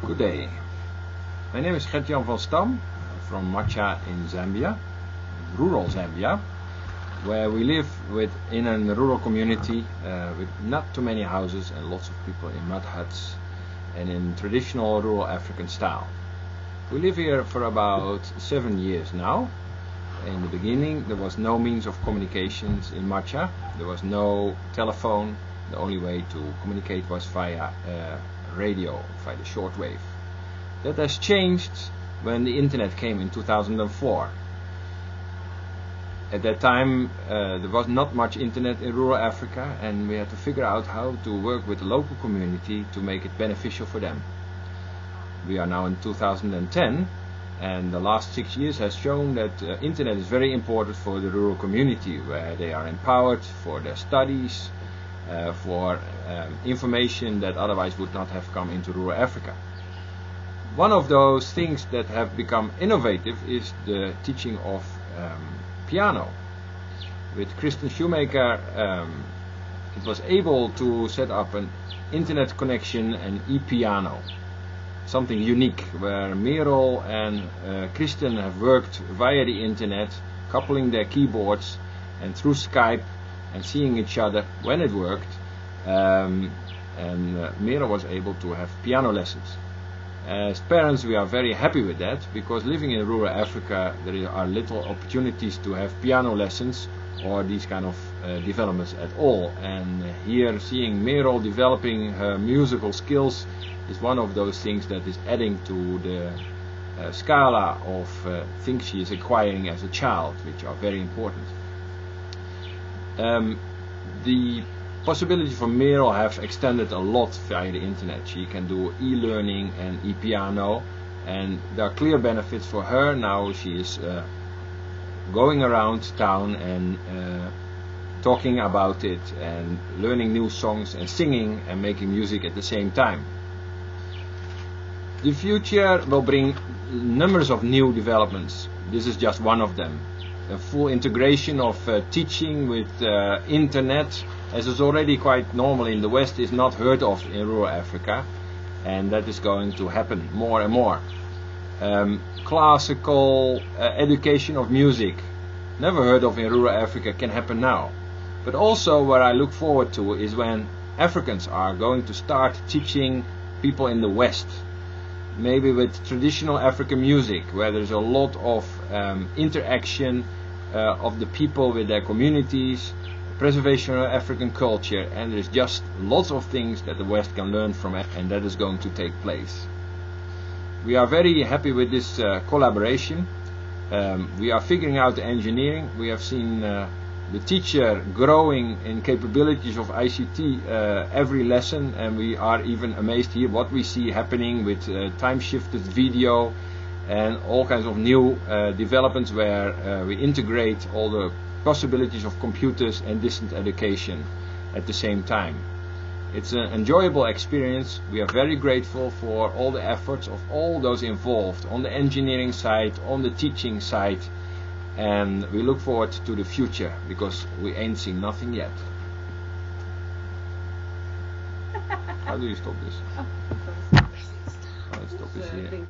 Good day. My name is Gert-Jan van Stam from Macha in Zambia, rural Zambia, where we live in a rural community with not too many houses and lots of people in mud huts and in traditional rural African style. We live here for about 7 years now. In the beginning there was no means of communications in Macha. There was no telephone. The only way to communicate was via radio, via the shortwave. That has changed when the internet came in 2004. At that time there was not much internet in rural Africa, and we had to figure out how to work with the local community to make it beneficial for them. We are now in 2010, and the last 6 years has shown that internet is very important for the rural community, where they are empowered for their studies, for information that otherwise would not have come into rural Africa. One of those things that have become innovative is the teaching of piano. With Christian Shoemaker, it was able to set up an internet connection, an ePiano. Something unique, where Merel and Christian have worked via the internet, coupling their keyboards and through Skype and seeing each other when it worked, and Merel was able to have piano lessons. As parents, we are very happy with that, because living in rural Africa there are little opportunities to have piano lessons or these kind of developments at all, and here seeing Merel developing her musical skills is one of those things that is adding to the scala of things she is acquiring as a child, which are very important. The possibilities for Merel have extended a lot via the internet. She can do e-learning and ePiano, and there are clear benefits for her. Now she is going around town and talking about it and learning new songs and singing and making music at the same time. The future will bring numbers of new developments. This is just one of them. A full integration of teaching with internet, as is already quite normal in the West, is not heard of in rural Africa, and that is going to happen more and more. Classical education of music, never heard of in rural Africa, can happen now. But also what I look forward to is when Africans are going to start teaching people in the West, maybe with traditional African music, where there's a lot of interaction of the people with their communities, preservation of African culture, and there's just lots of things that the West can learn from it, and that is going to take place. We are very happy with this collaboration. We are figuring out the engineering. We have seen the teacher growing in capabilities of ICT every lesson, and we are even amazed here what we see happening with time-shifted video and all kinds of new developments where we integrate all the possibilities of computers and distant education at the same time. It's an enjoyable experience. We are very grateful for all the efforts of all those involved on the engineering side, on the teaching side, and we look forward to the future, because we ain't seen nothing yet. How do you stop this? Oh, let's stop this here.